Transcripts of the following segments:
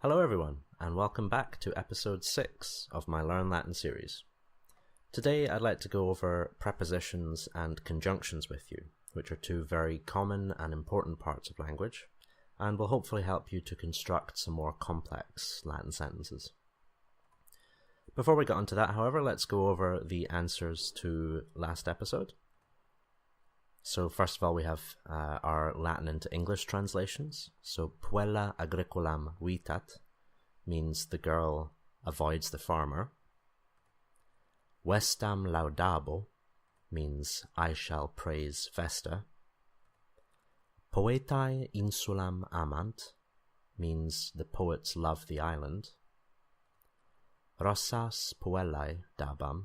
Hello everyone, and welcome back to episode 6 of my Learn Latin series. Today I'd like to go over prepositions and conjunctions with you, which are two very common and important parts of language, and will hopefully help you to construct some more complex Latin sentences. Before we get onto that, however, let's go over the answers to last episode. So first of all, we have our Latin into English translations. So puella agricolam vitat means the girl avoids the farmer. Vestam laudabo means I shall praise Vesta. Poetae insulam amant means the poets love the island. Rosas puellae dabam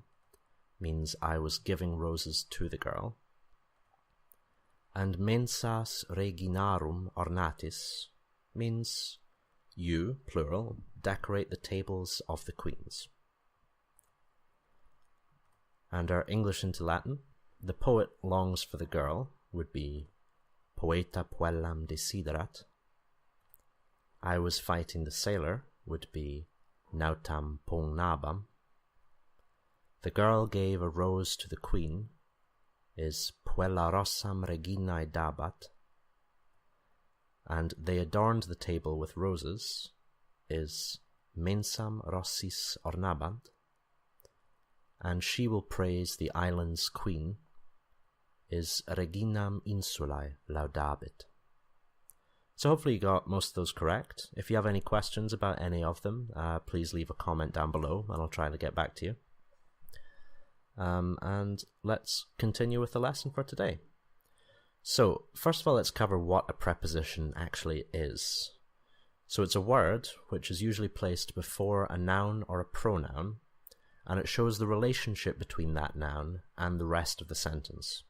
means I was giving roses to the girl. And mensas reginarum ornatis means you, plural, decorate the tables of the queens. And our English into Latin, the poet longs for the girl would be poeta puellam desiderat. I was fighting the sailor would be nautam pugnabam. The girl gave a rose to the queen is puella rossam reginae dabat, and they adorned the table with roses is mensam rossis ornabant, and she will praise the island's queen is reginam insulae laudabit. So hopefully you got most of those correct. If you have any questions about any of them, please leave a comment down below and I'll try to get back to you. And let's continue with the lesson for today. So, first of all, let's cover what a preposition actually is. So it's a word which is usually placed before a noun or a pronoun, and it shows the relationship between that noun and the rest of the sentence.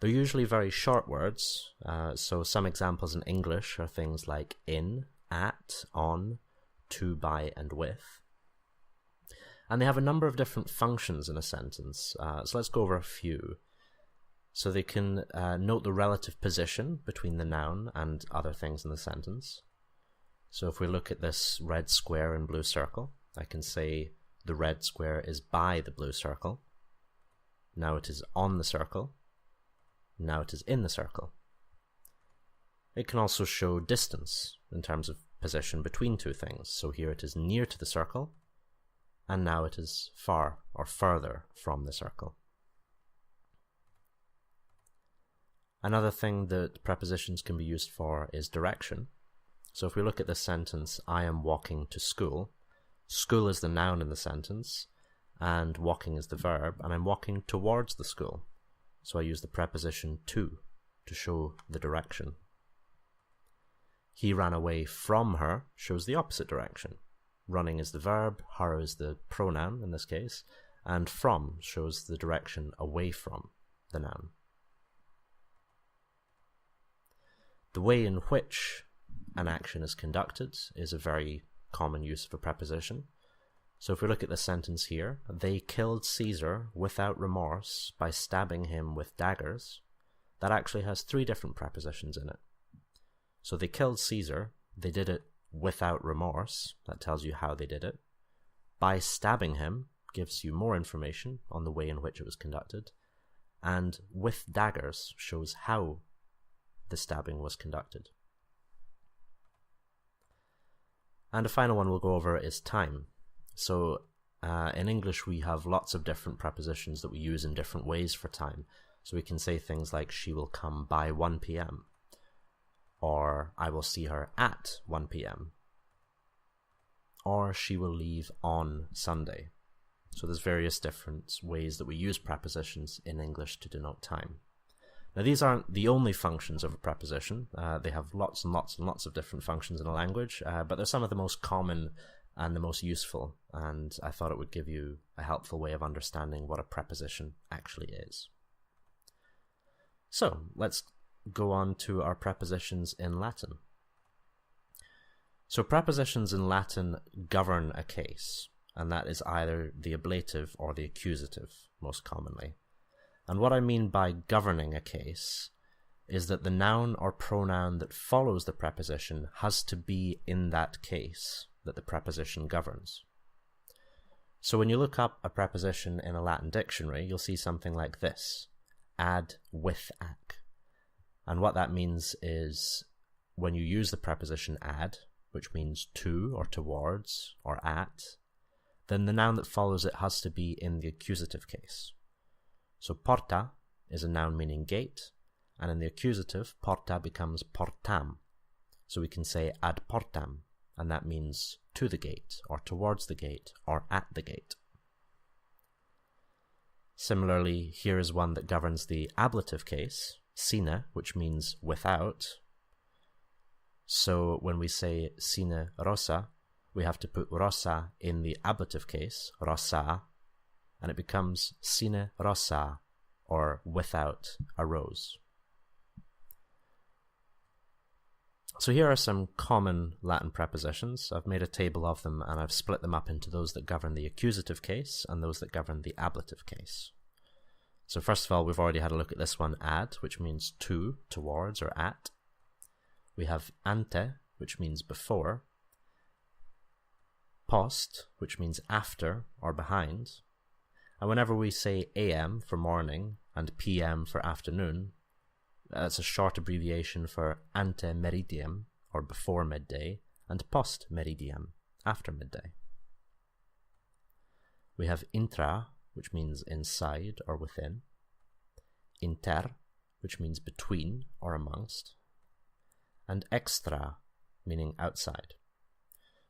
They're usually very short words, so some examples in English are things like in, at, on, to, by, and with. And they have a number of different functions in a sentence, so let's go over a few. So they can note the relative position between the noun and other things in the sentence. So if we look at this red square and blue circle, I can say the red square is by the blue circle. Now it is on the circle. Now it is in the circle. It can also show distance in terms of position between two things. So here it is near to the circle, and now it is far or further from the circle. Another thing that prepositions can be used for is direction. So if we look at this sentence, I am walking to school. School is the noun in the sentence, and walking is the verb, and I'm walking towards the school. So I use the preposition to show the direction. He ran away from her shows the opposite direction. Running is the verb, her is the pronoun in this case, and from shows the direction away from the noun. The way in which an action is conducted is a very common use of a preposition. So if we look at the sentence here, they killed Caesar without remorse by stabbing him with daggers. That actually has three different prepositions in it. So they killed Caesar, they did it without remorse, that tells you how they did it. By stabbing him gives you more information on the way in which it was conducted. And with daggers shows how the stabbing was conducted. And the final one we'll go over is time. So in English we have lots of different prepositions that we use in different ways for time. So we can say things like she will come by 1 p.m. or I will see her at 1 p.m. or she will leave on Sunday. So there's various different ways that we use prepositions in English to denote time. Now these aren't the only functions of a preposition. They have lots and lots and lots of different functions in a language, but they're some of the most common and the most useful, and I thought it would give you a helpful way of understanding what a preposition actually is. So let's go on to our prepositions in Latin. So prepositions in Latin govern a case, and that is either the ablative or the accusative, most commonly. And what I mean by governing a case is that the noun or pronoun that follows the preposition has to be in that case. that the preposition governs. So when you look up a preposition in a Latin dictionary, you'll see something like this: ad with ac. And what that means is when you use the preposition ad, which means to or towards or at, then the noun that follows it has to be in the accusative case. So porta is a noun meaning gate, and in the accusative, porta becomes portam. So we can say ad portam, and that means to the gate, or towards the gate, or at the gate. Similarly, here is one that governs the ablative case, sine, which means without. So when we say sine rosa, we have to put rosa in the ablative case, rosa, and it becomes sine rosa, or without a rose. So here are some common Latin prepositions. I've made a table of them and I've split them up into those that govern the accusative case and those that govern the ablative case. So first of all, we've already had a look at this one, ad, which means to, towards, or at. We have ante, which means before. Post, which means after or behind. And whenever we say am for morning and pm for afternoon, that's a short abbreviation for ante meridiem, or before midday, and post meridiem, after midday. We have intra, which means inside or within. Inter, which means between or amongst. And extra, meaning outside.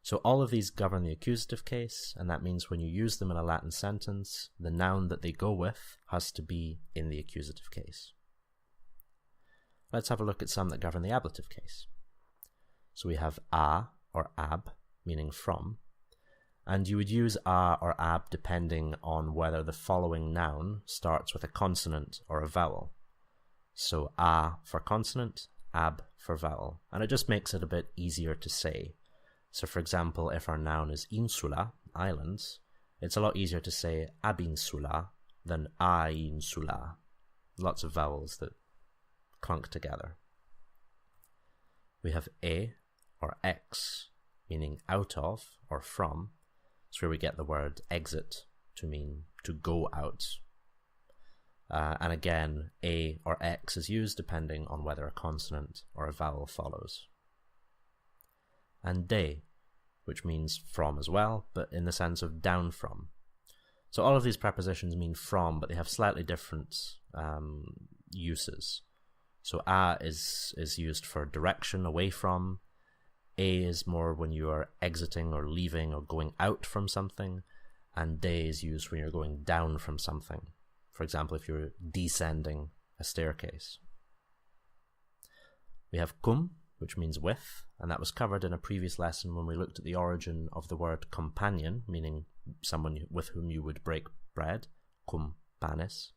So all of these govern the accusative case, and that means when you use them in a Latin sentence, the noun that they go with has to be in the accusative case. Let's have a look at some that govern the ablative case. So we have a or ab, meaning from, and you would use a or ab depending on whether the following noun starts with a consonant or a vowel. So a for consonant, ab for vowel, and it just makes it a bit easier to say. So for example, if our noun is insula, islands, it's a lot easier to say abinsula than ainsula. Lots of vowels that clunk together. We have e or ex, meaning out of or from. It's where we get the word exit to mean to go out. And again, a or ex is used depending on whether a consonant or a vowel follows. And de, which means from as well, but in the sense of down from. So all of these prepositions mean from, but they have slightly different uses. So a is used for direction, away from. A is more when you are exiting or leaving or going out from something. And de is used when you're going down from something. For example, if you're descending a staircase. We have cum, which means with, and that was covered in a previous lesson when we looked at the origin of the word companion, meaning someone with whom you would break bread, cum panis.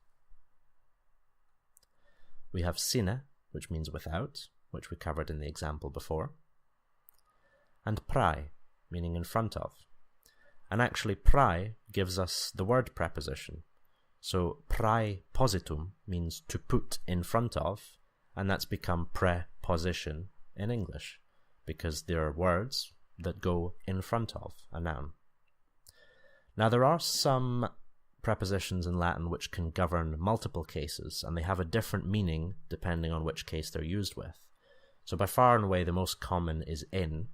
We have sine, which means without, which we covered in the example before. And prae, meaning in front of. And actually prae gives us the word preposition. So praepositum means to put in front of, and that's become preposition in English, because there are words that go in front of a noun. Now there are some prepositions in Latin which can govern multiple cases, and they have a different meaning depending on which case they're used with. So by far and away the most common is in,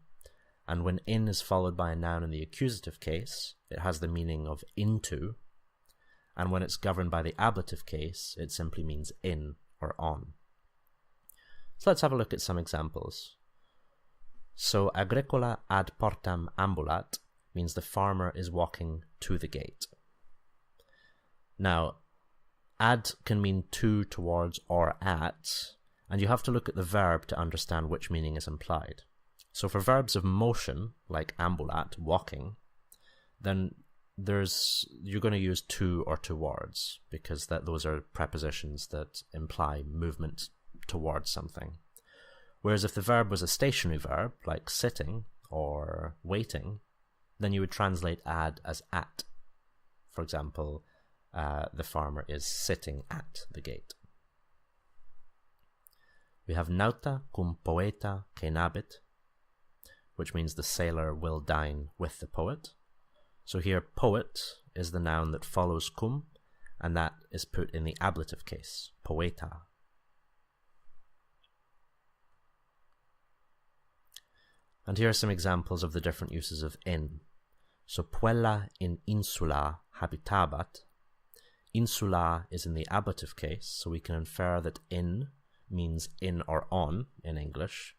and when in is followed by a noun in the accusative case, it has the meaning of into, and when it's governed by the ablative case, it simply means in or on. So let's have a look at some examples. So agricola ad portam ambulat means the farmer is walking to the gate. Now, ad can mean to, towards, or at, and you have to look at the verb to understand which meaning is implied. So for verbs of motion, like ambulat, walking, then you're going to use to or towards, because those are prepositions that imply movement towards something. Whereas if the verb was a stationary verb, like sitting or waiting, then you would translate ad as at. For example, the farmer is sitting at the gate. We have nauta cum poeta cenabit, which means the sailor will dine with the poet. So here, poet is the noun that follows cum, and that is put in the ablative case, poeta. And here are some examples of the different uses of in. So, puella in insula habitabat. Insula is in the ablative case, so we can infer that in means in or on in English,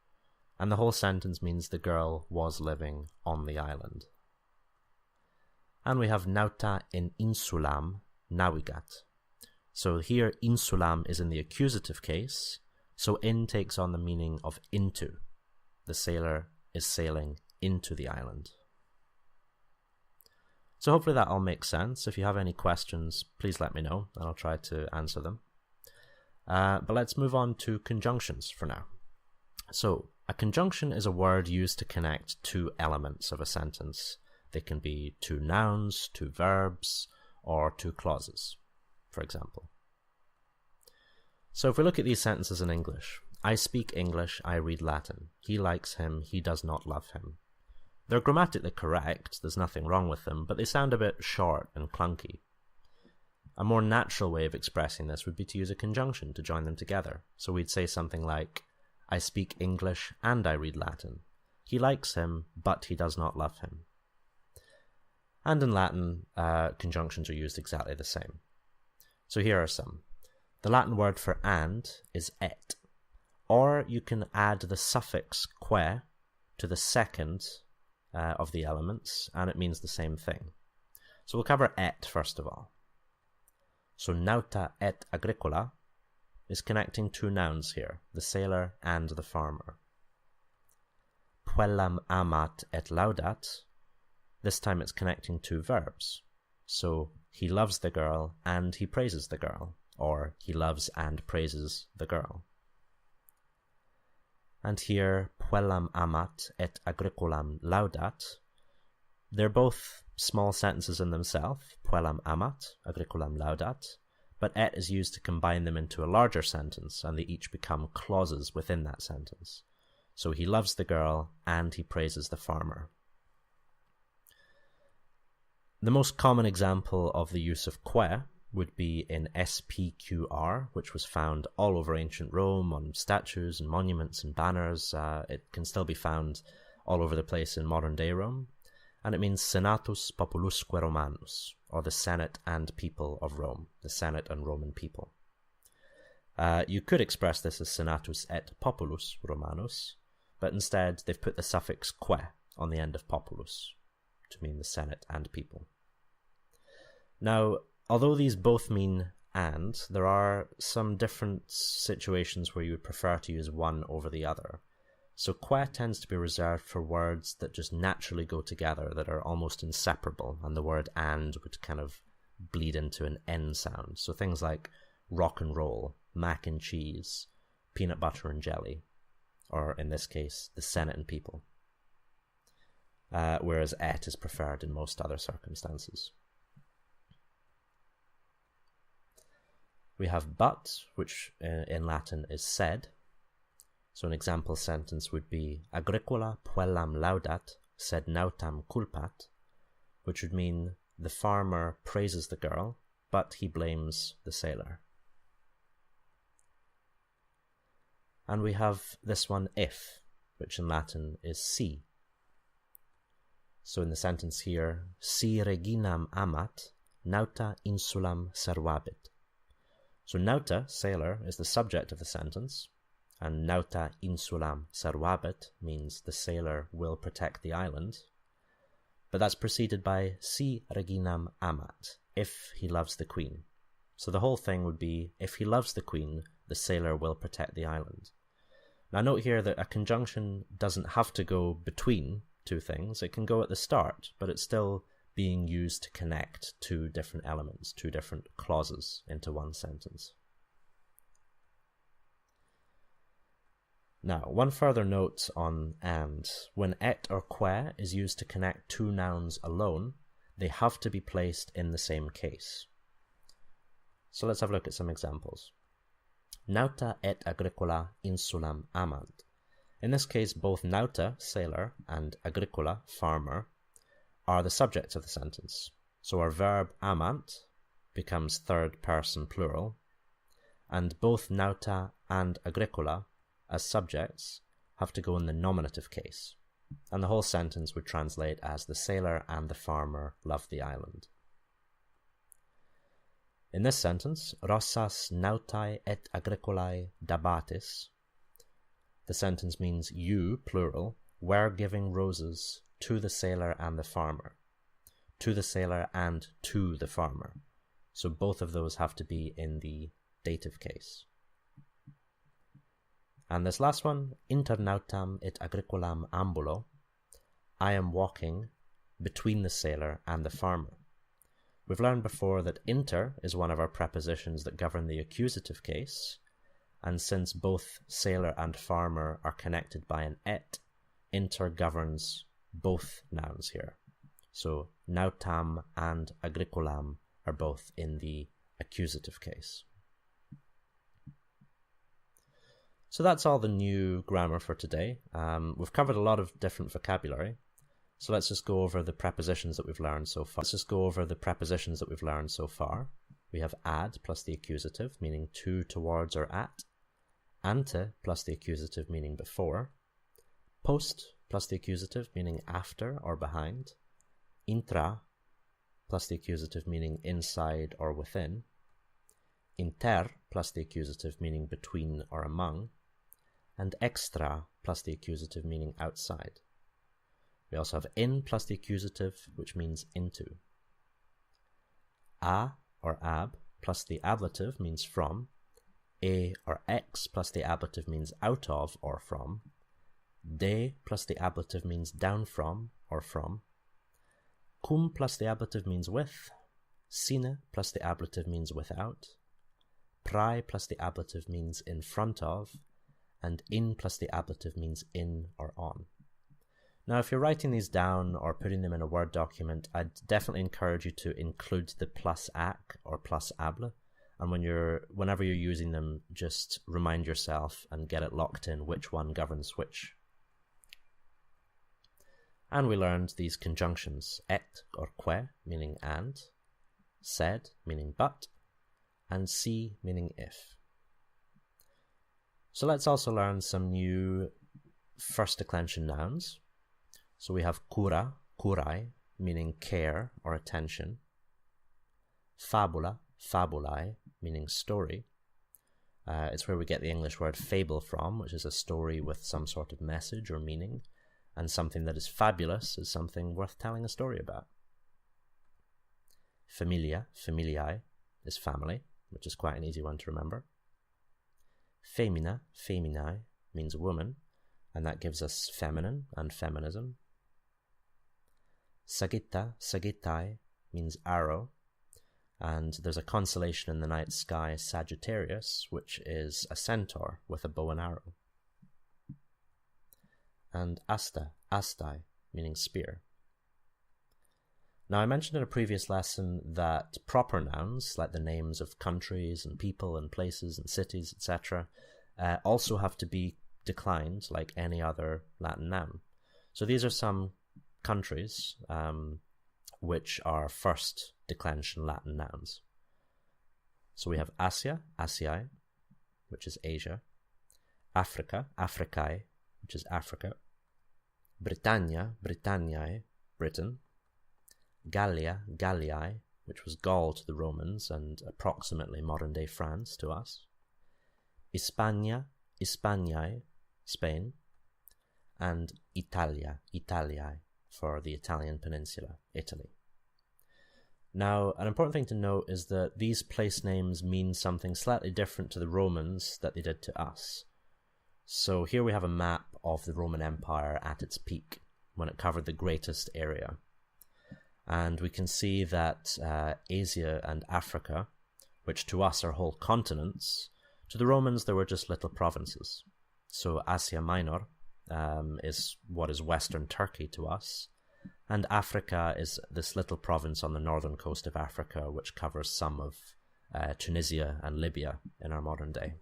and the whole sentence means the girl was living on the island. And we have nauta in insulam navigat. So here insulam is in the accusative case, so in takes on the meaning of into. The sailor is sailing into the island. So hopefully that all makes sense. If you have any questions, please let me know and I'll try to answer them. But let's move on to conjunctions for now. So a conjunction is a word used to connect two elements of a sentence. They can be two nouns, two verbs, or two clauses, for example. So if we look at these sentences in English, I speak English, I read Latin. He likes him, he does not love him. They're grammatically correct, there's nothing wrong with them, but they sound a bit short and clunky. A more natural way of expressing this would be to use a conjunction to join them together. So we'd say something like, I speak English and I read Latin. He likes him, but he does not love him. And in Latin, conjunctions are used exactly the same. So here are some. The Latin word for and is et. Or you can add the suffix que to the second of the elements, and it means the same thing. So we'll cover et first of all. So nauta et agricola is connecting two nouns here, the sailor and the farmer. Puellam amat et laudat, this time it's connecting two verbs. So he loves the girl and he praises the girl, or he loves and praises the girl. And here, puellam amat et agricolam laudat, they're both small sentences in themselves, puellam amat, agricolam laudat, but et is used to combine them into a larger sentence, and they each become clauses within that sentence. So he loves the girl and he praises the farmer. The most common example of the use of que would be in SPQR, which was found all over ancient Rome on statues and monuments and banners. It can still be found all over the place in modern-day Rome. And it means Senatus Populusque Romanus, or the Senate and people of Rome, the Senate and Roman people. You could express this as Senatus et Populus Romanus, but instead they've put the suffix que on the end of populus to mean the Senate and people. Now, although these both mean and, there are some different situations where you would prefer to use one over the other. So que tends to be reserved for words that just naturally go together, that are almost inseparable, and the word and would kind of bleed into an N sound. So things like rock and roll, mac and cheese, peanut butter and jelly, or in this case, the Senate and people. Whereas et is preferred in most other circumstances. We have but, which in Latin is said. So an example sentence would be Agricola puellam laudat, sed nautam culpat, which would mean the farmer praises the girl, but he blames the sailor. And we have this one if, which in Latin is si. So in the sentence here, si reginam amat, nauta insulam servabit. So nauta, sailor, is the subject of the sentence, and nauta insulam servabit means the sailor will protect the island. But that's preceded by si reginam amat, if he loves the queen. So the whole thing would be, if he loves the queen, the sailor will protect the island. Now note here that a conjunction doesn't have to go between two things. It can go at the start, but it's still being used to connect two different elements, two different clauses into one sentence. Now, one further note on and. When et or que is used to connect two nouns alone, they have to be placed in the same case. So let's have a look at some examples. Nauta et agricola insulam amant. In this case, both nauta, sailor, and agricola, farmer, are the subjects of the sentence. So our verb amant becomes third person plural, and both nauta and agricola as subjects have to go in the nominative case, and the whole sentence would translate as the sailor and the farmer love the island. In this sentence, Rossas nautai et agricolae dabatis, the sentence means you, plural, were giving roses to the sailor and the farmer. To the sailor and to the farmer. So both of those have to be in the dative case. And this last one, inter nautam et agricolam ambulo, I am walking between the sailor and the farmer. We've learned before that inter is one of our prepositions that govern the accusative case, and since both sailor and farmer are connected by an et, inter governs both nouns here. So nautam and agricolam are both in the accusative case. So that's all the new grammar for today. We've covered a lot of different vocabulary. So let's just go over the prepositions that we've learned so far. We have ad plus the accusative, meaning to, towards, or at. Ante plus the accusative, meaning before. Post plus the accusative, meaning after or behind. Intra plus the accusative, meaning inside or within. Inter plus the accusative, meaning between or among. And extra plus the accusative, meaning outside. We also have in plus the accusative, which means into. A or ab plus the ablative means from. A or ex plus the ablative means out of or from. De plus the ablative means down from or from. Cum plus the ablative means with. Sine plus the ablative means without. Prae plus the ablative means in front of. And in plus the ablative means in or on. Now, if you're writing these down or putting them in a Word document, I'd definitely encourage you to include the plus ac or plus able. And whenever you're using them, just remind yourself and get it locked in which one governs which. And we learned these conjunctions, et or que, meaning and, sed, meaning but, and si, meaning if. So let's also learn some new first declension nouns. So we have cura, curai, meaning care or attention. Fabula, fabulae, meaning story. It's where we get the English word fable from, which is a story with some sort of message or meaning. And something that is fabulous is something worth telling a story about. Familia, familiae, is family, which is quite an easy one to remember. Femina, feminae, means woman, and that gives us feminine and feminism. Sagitta, sagittae, means arrow, and there's a constellation in the night sky, Sagittarius, which is a centaur with a bow and arrow. And asta, astai, meaning spear. Now, I mentioned in a previous lesson that proper nouns, like the names of countries and people and places and cities, etc., also have to be declined like any other Latin noun. So these are some countries which are first declension Latin nouns. So we have Asia, Asiae, which is Asia. Africa, Africae, which is Africa. Britannia, Britanniae, Britain. Gallia, Galliae, which was Gaul to the Romans and approximately modern-day France to us. Hispania, Hispaniae, Spain. And Italia, Italiae, for the Italian peninsula, Italy. Now, an important thing to note is that these place names mean something slightly different to the Romans that they did to us. So here we have a map of the Roman Empire at its peak, when it covered the greatest area. And we can see that Asia and Africa, which to us are whole continents, to the Romans they were just little provinces. So Asia Minor is what is Western Turkey to us, and Africa is this little province on the northern coast of Africa, which covers some of Tunisia and Libya in our modern day.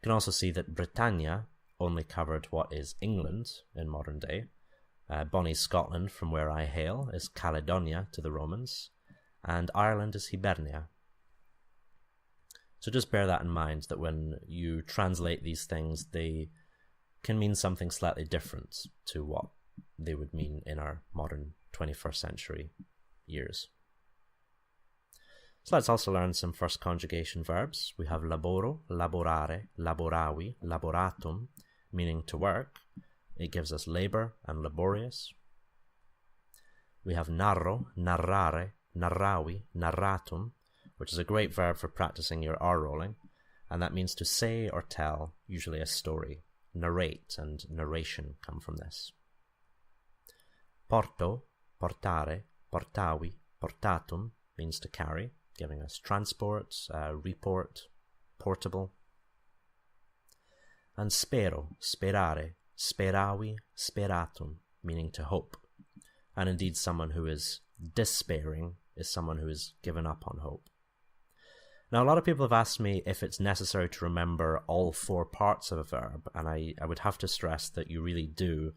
You can also see that Britannia only covered what is England in modern day. Bonnie Scotland, from where I hail, is Caledonia to the Romans, and Ireland is Hibernia. So just bear that in mind, that when you translate these things, they can mean something slightly different to what they would mean in our modern 21st century years. So let's also learn some first conjugation verbs. We have laboro, laborare, laboravi, laboratum, meaning to work. It gives us labor and laborious. We have narro, narrare, narravi, narratum, which is a great verb for practicing your R rolling, and that means to say or tell, usually a story. Narrate and narration come from this. Porto, portare, portavi, portatum means to carry, giving us transport, report, portable. And spero, sperare, speravi, speratum, meaning to hope. And indeed, someone who is despairing is someone who has given up on hope. Now, a lot of people have asked me if it's necessary to remember all four parts of a verb, and I would have to stress that you really do.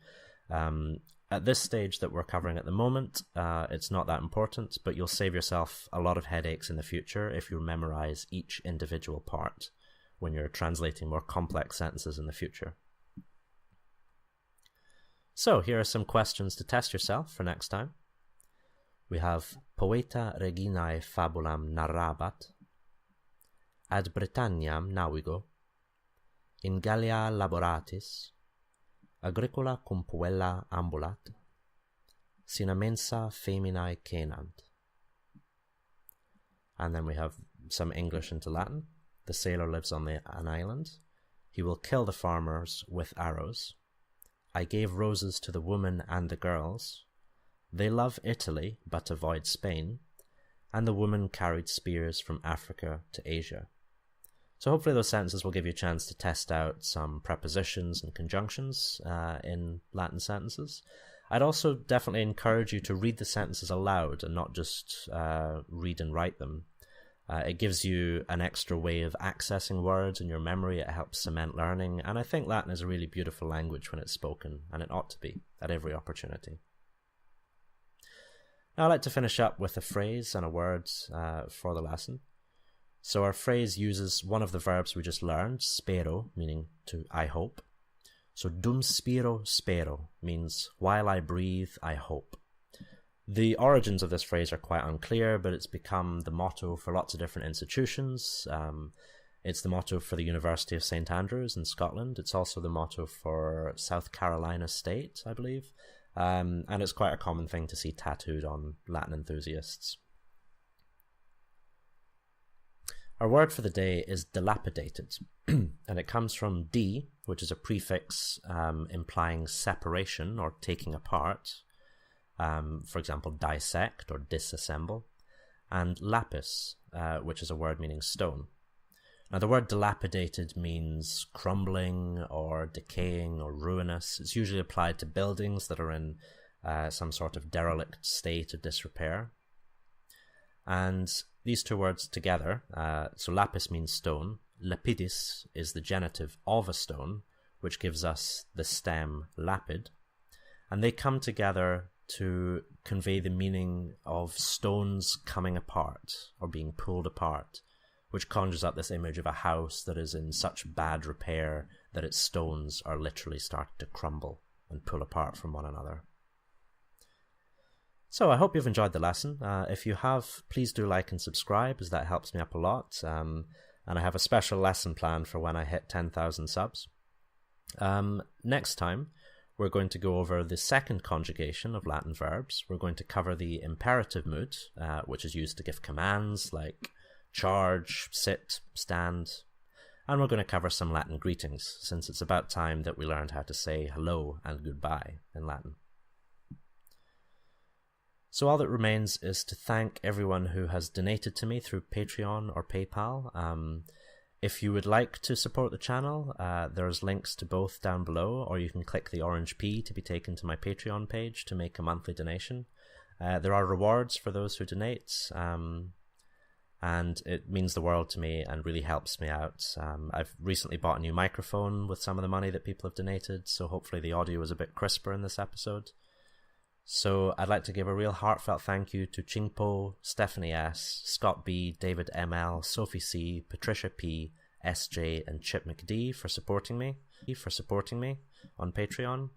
At this stage that we're covering at the moment, it's not that important, but you'll save yourself a lot of headaches in the future if you memorize each individual part when you're translating more complex sentences in the future. So here are some questions to test yourself for next time. We have Poeta reginae fabulam narrabat, ad Britanniam navigo, in Gallia laboratis, agricola cum puella ambulat, sina mensa feminae cenant. And then we have some English into Latin. The sailor lives on an island. He will kill the farmers with arrows. I gave roses to the women and the girls. They love Italy, but avoid Spain. And the woman carried spears from Africa to Asia. So hopefully those sentences will give you a chance to test out some prepositions and conjunctions in Latin sentences. I'd also definitely encourage you to read the sentences aloud and not just read and write them. It gives you an extra way of accessing words in your memory. It helps cement learning. And I think Latin is a really beautiful language when it's spoken, and it ought to be at every opportunity. Now I'd like to finish up with a phrase and a word for the lesson. So our phrase uses one of the verbs we just learned, spero, meaning to I hope. So dum spiro spero means while I breathe, I hope. The origins of this phrase are quite unclear, but it's become the motto for lots of different institutions. It's the motto for the University of St. Andrews in Scotland. It's also the motto for South Carolina State, I believe. And it's quite a common thing to see tattooed on Latin enthusiasts. Our word for the day is dilapidated, and it comes from di, which is a prefix implying separation or taking apart. For example, dissect or disassemble, and lapis, which is a word meaning stone. Now, the word dilapidated means crumbling or decaying or ruinous. It's usually applied to buildings that are in some sort of derelict state of disrepair. And these two words together, so lapis means stone, lapidis is the genitive of a stone, which gives us the stem lapid, and they come together to convey the meaning of stones coming apart or being pulled apart, which conjures up this image of a house that is in such bad repair that its stones are literally starting to crumble and pull apart from one another. So I hope you've enjoyed the lesson. If you have, please do like and subscribe, as that helps me up a lot. And I have a special lesson planned for when I hit 10,000 subs. Next time, we're going to go over the second conjugation of Latin verbs. We're going to cover the imperative mood, which is used to give commands like charge, sit, stand. And we're going to cover some Latin greetings, since it's about time that we learned how to say hello and goodbye in Latin. So all that remains is to thank everyone who has donated to me through Patreon or PayPal. If you would like to support the channel, there's links to both down below, or you can click the orange P to be taken to my Patreon page to make a monthly donation. There are rewards for those who donate, and it means the world to me and really helps me out. I've recently bought a new microphone with some of the money that people have donated, so hopefully the audio is a bit crisper in this episode. So I'd like to give a real heartfelt thank you to Chingpo, Stephanie S, Scott B, David ML, Sophie C, Patricia P, SJ, and Chip McD for supporting me on Patreon,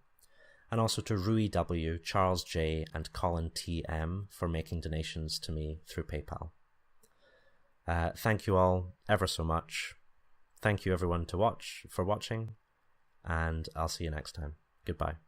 and also to Rui W, Charles J, and Colin TM for making donations to me through PayPal. Thank you all ever so much. Thank you everyone for watching, and I'll see you next time. Goodbye.